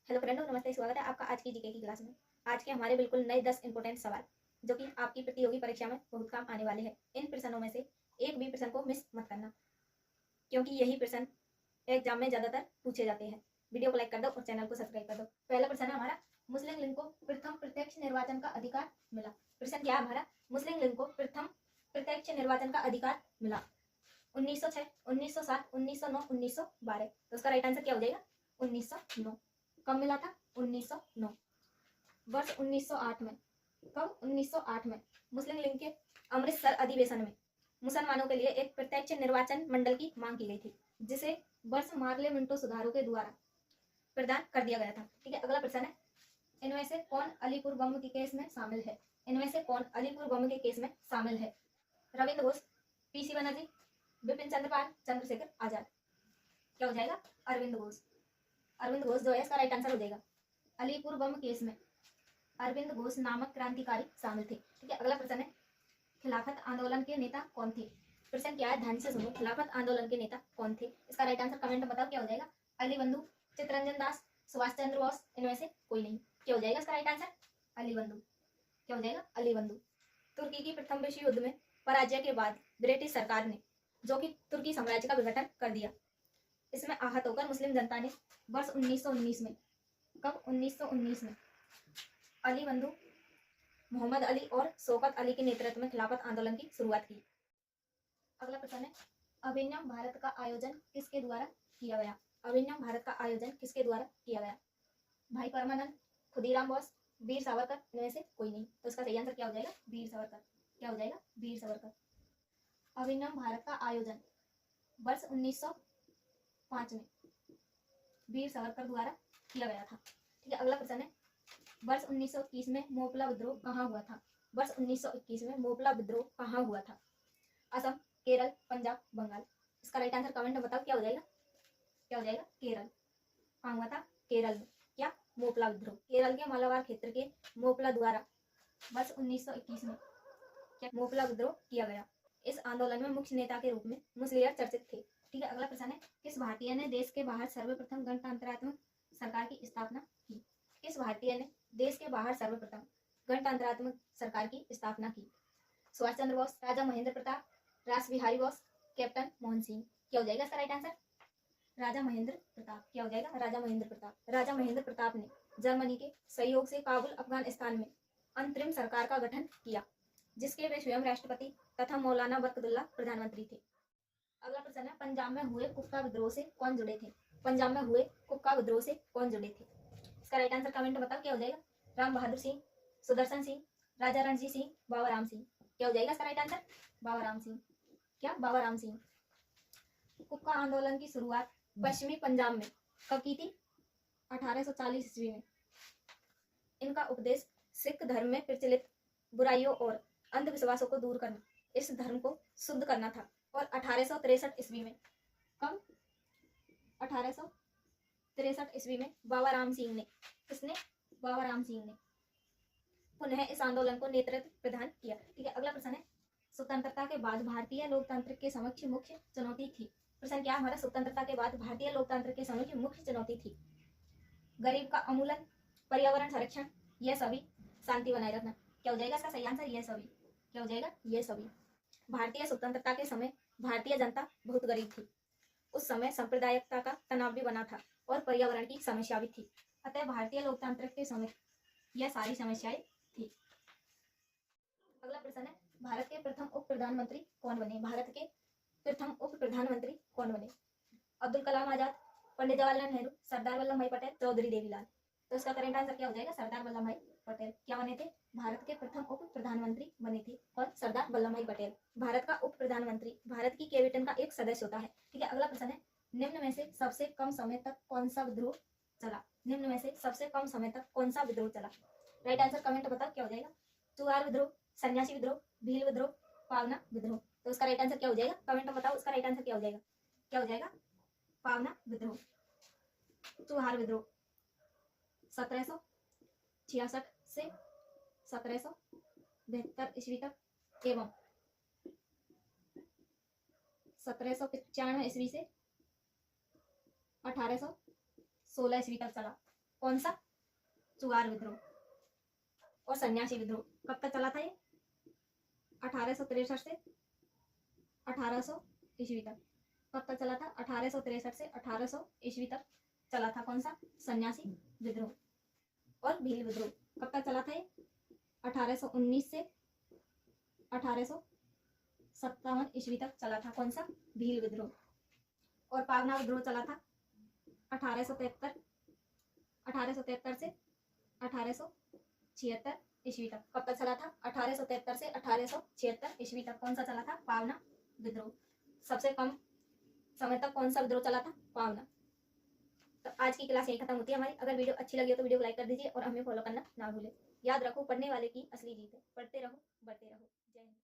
Hello फ्रेंडों, नमस्ते। स्वागत है आपका आज की जीके की क्लास में। आज के हमारे बिल्कुल नए 10 इंपॉर्टेंट सवाल जो कि आपकी प्रतियोगी परीक्षा में बहुत काम आने वाले हैं। इन प्रश्नों में से एक भी प्रश्न को मिस मत करना, क्योंकि यही प्रश्न एग्जाम में ज्यादातर पूछे जाते हैं। वीडियो को लाइक कर दो और चैनल को सब्सक्राइब कर दो। पहला प्रश्न है हमारा, मुस्लिम लीग को प्रथम प्रत्यक्ष निर्वाचन का अधिकार मिला। प्रश्न क्या है हमारा, मुस्लिम लीग को प्रथम प्रत्यक्ष निर्वाचन का अधिकार मिला 1906, 1907, 1909, 1912। तो उसका राइट आंसर क्या हो जाएगा? 1909। कब मिला था? 1909। वर्ष 1908 में। कब? 1908 में मुस्लिम लीग के अमृतसर अधिवेशन में मुसलमानों के लिए एक प्रत्यक्ष निर्वाचन मंडल की मांग की गई थी, जिसे वर्ष मार्ले मिंटो सुधारों के द्वारा प्रदान कर दिया गया था। ठीक है, अगला प्रश्न है, इनमें से कौन अलीपुर बम के केस में शामिल है? इनमें से कौन अलीपुर बम के केस में शामिल है? रविंद्र घोष, पीसी बनर्जी, बिपिन चंद्र पाल, चंद्रशेखर आजाद। क्या हो जाएगा? अरविंद घोष। अरविंद घोष जो है इसका राइट आंसर हो जाएगा। अलीपुर बम केस में अरविंद घोष नामक क्रांतिकारी शामिल थे। ठीक है, अगला प्रश्न है, खिलाफत आंदोलन के नेता कौन थे? प्रश्न क्या है, ध्यान से सुनो। खिलाफत आंदोलन के नेता कौन थे? इसका राइट आंसर कमेंट में बताओ। क्या हो जाएगा? अली बंधु, चित्तरंजन दास, सुभाष चंद्र बोस, इनमें से कोई नहीं। क्या हो जाएगा इसका राइट आंसर? अली बंधु। क्या हो जाएगा? अली बंधु। तुर्की की प्रथम विश्व युद्ध में पराजय के बाद ब्रिटिश सरकार ने जो कि तुर्की साम्राज्य का विघटन कर दिया, इसमें आहत होकर मुस्लिम जनता ने वर्ष 1919 में, कब? 1919 में अली बंधु, मोहम्मद अली और शौकत अली के नेतृत्व में खिलाफत आंदोलन की शुरुआत की। अगला प्रश्न है, अभिनव भारत का आयोजन किसके द्वारा किया गया? अभिनव भारत का आयोजन किसके द्वारा किया गया? भाई परमानंद, खुदीराम बोस, वीर सावरकर, इनमें से कोई नहीं। तो इसका सही आंसर क्या हो जाएगा? वीर सावरकर। क्या हो जाएगा? वीर सावरकर। अभिनव भारत का आयोजन वर्ष 1905 में वीर सावरकर द्वारा किया गया था। ठीक है, अगला प्रश्न है, वर्ष 1921 में मोपला विद्रोह कहाँ हुआ था? वर्ष 1921 में मोपला विद्रोह कहाँ हुआ था? असम, केरल, पंजाब, बंगाल। इसका राइट आंसर कमेंट में बताओ। क्या हो जाएगा? क्या हो जाएगा? केरल। कहाँ हुआ था? केरल में। क्या? मोपला विद्रोह। केरल के मालाबार क्षेत्र के मोपला द्वारा वर्ष 1921 में क्या मोपला विद्रोह किया गया। इस आंदोलन में मुख्य नेता के रूप में मुस्लियार चर्चित थे। ठीक है, अगला प्रश्न है, किस भारतीय ने देश के बाहर सर्वप्रथम गणतंत्रात्मक सरकार की स्थापना की? किस भारतीय ने देश के बाहर सर्वप्रथम गणतंत्रात्मक सरकार की स्थापना की? सुभाष चंद्र बोस, राजा महेंद्र प्रताप, रास बिहारी बोस, कैप्टन मोहन सिंह। क्या हो जाएगा इसका राइट आंसर? राजा महेंद्र प्रताप। क्या हो जाएगा? राजा महेंद्र प्रताप। राजा महेंद्र प्रताप ने जर्मनी के सहयोग से काबुल अफगानिस्तान में अंतरिम सरकार का गठन किया, जिसके वे स्वयं राष्ट्रपति तथा मौलाना बरकतुल्लाह प्रधानमंत्री थे। अगला प्रश्न है, पंजाब में हुए कुक्का विद्रोह से कौन जुड़े थे? पंजाब में हुए कुक्का विद्रोह से कौन जुड़े थे? इसका राइट आंसर कमेंट में बताओ। क्या हो जाएगा? राम बहादुर सिंह, सुदर्शन सिंह, राजा रणजीत सिंह, बाबा राम सिंह। क्या हो जाएगा इसका राइट आंसर? बाबा राम सिंह। क्या? बाबा राम सिंह। कुक्का आंदोलन की शुरुआत पश्चिमी पंजाब में कब की थी? 1840 ईस्वी में। इनका उपदेश सिख धर्म में प्रचलित बुराइयों और अंधविश्वासों को दूर करना, इस धर्म को शुद्ध करना था। और 1863 ईस्वी में, कब? 1863 ईस्वी में बाबा राम सिंह ने, किसने? बाबा राम सिंह ने पुनः इस आंदोलन को नेतृत्व प्रदान किया। ठीक है, अगला प्रश्न है, स्वतंत्रता के बाद भारतीय लोकतंत्र के समक्ष मुख्य चुनौती थी। प्रश्न क्या हमारा, स्वतंत्रता के बाद भारतीय लोकतंत्र के समक्ष मुख्य चुनौती थी? गरीब का उन्मूलन, पर्यावरण संरक्षण, यह सभी, शांति बनाए रखना। क्या हो जाएगा इसका सही आंसर? यह सभी। क्या हो जाएगा? यह सभी। भारतीय स्वतंत्रता के समय भारतीय जनता बहुत गरीब थी। उस समय सांप्रदायिकता का तनाव भी बना था और पर्यावरण की समस्या भी थी। अतः भारतीय लोकतंत्र के समय यह सारी समस्याएं थी। अगला प्रश्न है, भारत के प्रथम उप प्रधानमंत्री कौन बने? भारत के प्रथम उप प्रधानमंत्री कौन बने? अब्दुल कलाम आजाद, पंडित जवाहरलाल नेहरू, सरदार वल्लभ भाई पटेल, चौधरी देवीलाल। तो इसका करेक्ट आंसर क्या हो जाएगा? सरदार वल्लभ भाई पटेल। क्या बने थे? भारत के प्रथम उप प्रधानमंत्री बने थे और सरदार वल्लभ भाई पटेल। भारत का उप प्रधानमंत्री भारत की कैबिनेट का एक सदस्य होता है। ठीक है, अगला प्रश्न है, निम्न में से सबसे कम समय तक कौन सा विद्रोह चला? निम्न में से सबसे कम समय तक कौन सा विद्रोह चला? राइट आंसर कमेंट बताओ। क्या हो जाएगा? चुआर विद्रोह, सन्यासी विद्रोह, भील विद्रोह, पावना विद्रोह। तो उसका राइट आंसर क्या हो जाएगा? कमेंट में बताओ उसका राइट आंसर क्या हो जाएगा? क्या हो जाएगा? पावना विद्रोह। चुहार विद्रोह 1766 से 1772 ईस्वी तक एवं 1795 ईस्वी से 1816 ईस्वी तक चला। कौन सा? चुगार विद्रोह और सन्यासी विद्रोह। कब तक चला था ये? 1863 से 1800 ईस्वी तक। कब तक चला था? 1863 से 1800 ईस्वी तक चला था। कौन सा? सन्यासी विद्रोह और भील विद्रोह। कब तक चला था ये? 1819 से 1857 ईस्वी तक चला था। कौन सा? भील विद्रोह। और पावना विद्रोह चला था 1873 से 1876 ईस्वी तक। कब तक चला था? 1873 से 1876 ईस्वी तक। कौन सा चला था? पावना विद्रोह। सबसे कम समय तक कौन सा विद्रोह चला था? पावना। तो आज की क्लास यही खत्म होती है हमारी। अगर वीडियो अच्छी लगी हो तो वीडियो को लाइक कर दीजिए और हमें फॉलो करना ना भूलें। याद रखो, पढ़ने वाले की असली जीत है। पढ़ते रहो, बढ़ते रहो। जय हिंद।